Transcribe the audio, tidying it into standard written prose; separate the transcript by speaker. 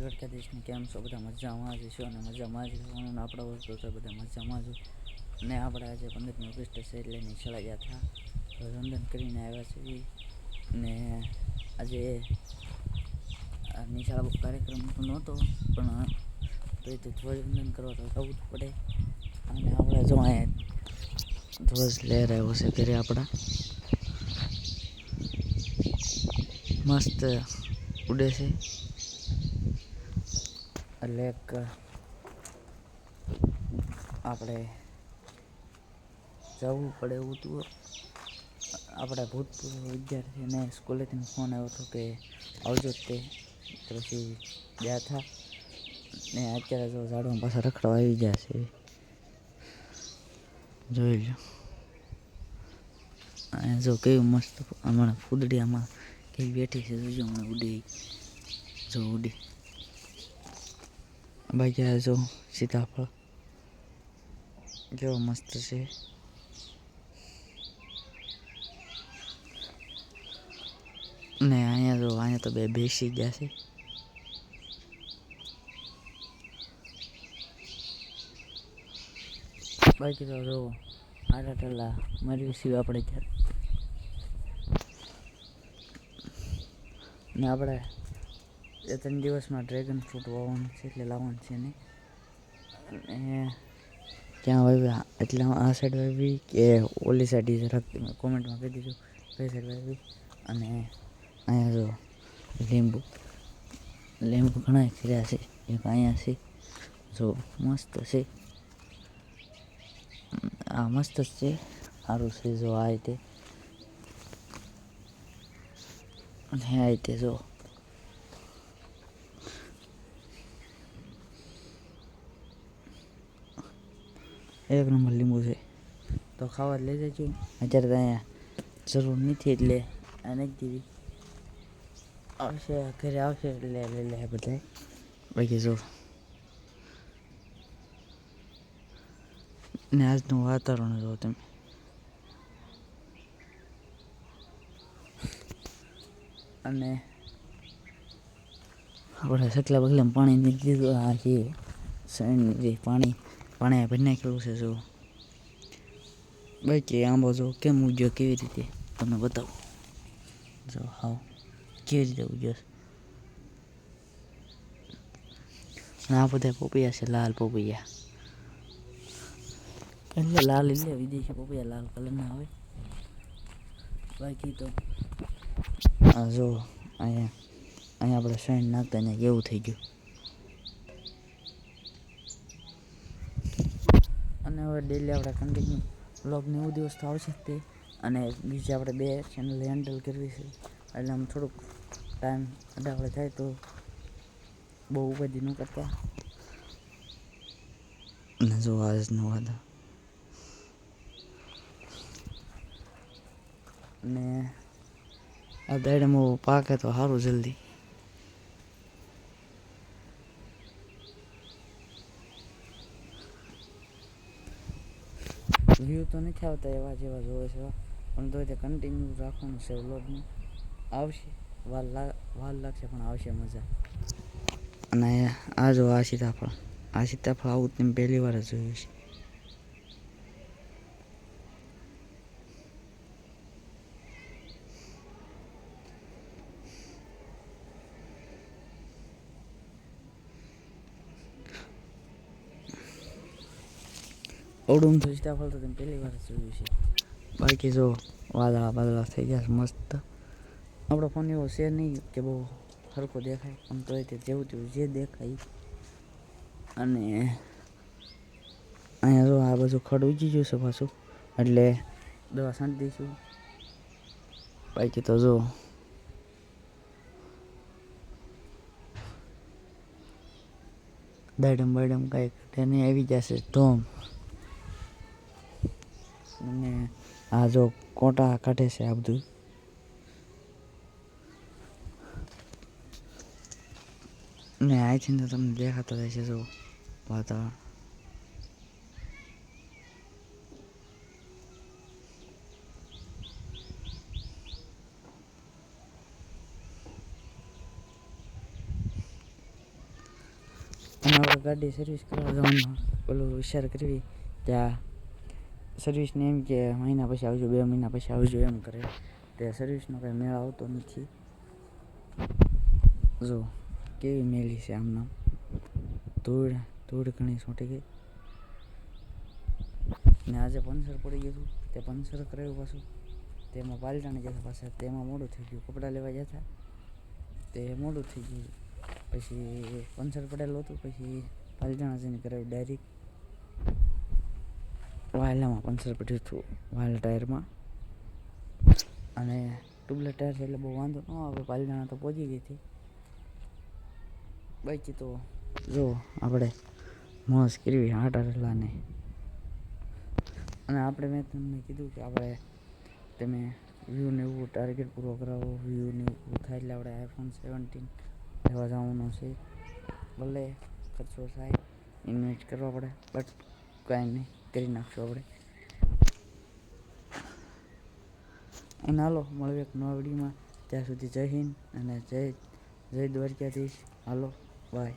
Speaker 1: દ્વારકાધીશને કેમ છો? બધા મજામાં જ છો અને મજામાં જ રહેવાનું. આપણા વસ્તુ તો બધા મજામાં જ. ને આપણે આજે 15મી ઓગસ્ટ છે એટલે નિશાળા ગયા હતા, ધ્વજવંદન કરીને આવ્યા છીએ. ને આજે નિશાળા કાર્યક્રમ તો નહોતો, પણ તો ધ્વજવંદન કરવા તો જવું જ પડે. અને આપણે જો અહીંયા ધ્વજ લહેરાયો છે ઘરે આપણા, મસ્ત ઉડે છે. એટલે આપણે જવું પડે એવું હતું. આપણા ભૂતપૂર્વ વિદ્યાર્થીને સ્કૂલેથી ફોન આવ્યો હતો કે આવજો તે, પછી ગયા હતા. ને અત્યારે જો ઝાડમાં પાછા રખડવા આવી ગયા છે, જોઈ લો. અહીંયા જો કેવી મસ્ત હમણાં ફૂદડી આમાં કેવી બેઠી છે, જોજો હમણાં ઉડી, જો ઉડી. બાકી જો સીતાફળ કેવો મસ્ત છે. ને અહીંયા જો અહીંયા તો બે બેસી ગયા છે. બાકી તો જો આટા ટલા મારી સિવાય આપણે ત્યારે ને આપણે 3 દિવસમાં ડ્રેગન ફ્રૂટ વાવવાનું છે, એટલે લાવવાનું છે ને ક્યાં વાવ્યા, એટલે આ સાઈડ વાવી કે ઓલી સાઈડ જરાક કોમેન્ટમાં કહી દીધું કઈ સાઈડ વાવી. અને અહીંયા જો લીંબુ ઘણા ખીર્યા છે, એક અહીંયા છે જો મસ્ત છે. આ મસ્ત જ છે, સારું છે જો આ રીતે. અને આ રીતે જો એક નંબર લીંબુ છે, તો ખાવા લઈ જજો. અત્યારે તો અહીંયા જરૂર નથી એટલે આ નથી દીધી, આવશે ઘરે આવશે એટલે લઈ લે બધા. બાકી જો ને આજનું વાતાવરણ જો તમે, અને આપણે સકલા બગલામાં પાણી નથી દીધું. આ છે પાણી ભરી નાખેલું છે જો. બાકી આંબો જો કેમ ઉગ્યો, કેવી રીતે તમને બતાવું. જો હાવ કેવી રીતે ઉગ્યો. અને આ બધા પોપૈયા છે, લાલ પોપૈયા. એટલે લાલ એટલે વિદેશી પોપૈયા લાલ કલરના હોય. બાકી તો આ જો અહીંયા આપણે સાઈન નાખતા અહીંયા કેવું થઈ ગયું. અને હવે ડેલી આપણે કન્ટિન્યુ વ્લોગ 90 દિવસ તો આવશે જ તે. અને બીજી આપણે 2 ચેનલ હેન્ડલ કરવી છે, એટલે આમ થોડુંક ટાઈમ આપણે થાય તો બહુ બધી ન કરતા. અને જો આજનું વાદળ ને આ દાડમાં પાકે તો સારું જલ્દી. વ્યૂ તો નથી આવતા એવા જેવા જોવે છે, પણ તો તે કન્ટિન્યુ રાખવાનું છે વ્લોગનું. આવશે, વાર લાગશે પણ આવશે મજા. અને આ જો આ સીતાફળ આવું તમે પહેલી વાર જ જોયું છે. અવડું તો સીતાફળ તો તમે પહેલી વાર જ જોયું છે. બાકી જો વાદળા થઈ ગયા મસ્ત. આપણો ફોન એવો છે નહીં કે બહુ સરખો દેખાય, પણ તો તે જેવું તેવું જે દેખાય. અને અહીંયા જો આ બાજુ ખડ ઉગી ગયું છે પાછું, એટલે દવા છાંટી દઈશું. બાકી તો જો દાડમ કાંઈક તેને આવી જશે ધોમ. અને આ જો કોટા કાઢે છે આ બધું. ને અહીંથી તો તમને દેખાતા રહેશે જો વાતાવરણ. અને આપણે ગાડી સર્વિસ કરવા જવાનું પેલું વિચાર કરવી ત્યાં સર્વિસને એમ કે મહિના પછી આવજો 2 મહિના પછી આવજો એમ કરે તે સર્વિસનો કંઈ મેળ આવતો નથી. જો કેવી મેલી છે આમનામ ધૂળ ઘણી છૂટી ગઈ ને આજે પંચર પડી ગયું હતું તે પંચર કરાવ્યું પાછું તેમાં પાલટાને જતા પાછા તેમાં મોડું થઈ ગયું. કપડાં લેવા જતા તે મોડું થઈ ગયું પછી પંચર પડેલું હતું પછી પાલટાણા જઈને કરાવ્યું ડાયરેક્ટ વાયલામાં પંચર પડ્યું હતું વાયલા ટાયરમાં અને ટ્યુબલેટ ટાયર છે એટલે બહુ વાંધો ન આવે. પાલટાણા તો પહોંચી ગઈ હતી બાકી તો જો આપણે મોજ કરવી હાટારેલાને અને આપણે મેં તમને કીધું કે આપણે તમે વ્યૂને એવું ટાર્ગેટ પૂરો કરાવો વ્યૂને એવું થાય એટલે આપણે iPhone 17 લેવા જવાનું છે. ભલે ખર્ચો થાય ઇન્વેસ્ટ કરવા પડે બટ કાંઈ નહીં કરી નાખશું આપણે. અને હાલો મળીએ એક નવા વિડીયોમાં. ત્યાં સુધી જય હિન્દ અને જય દ્વારકાધીશ. હાલો બાય.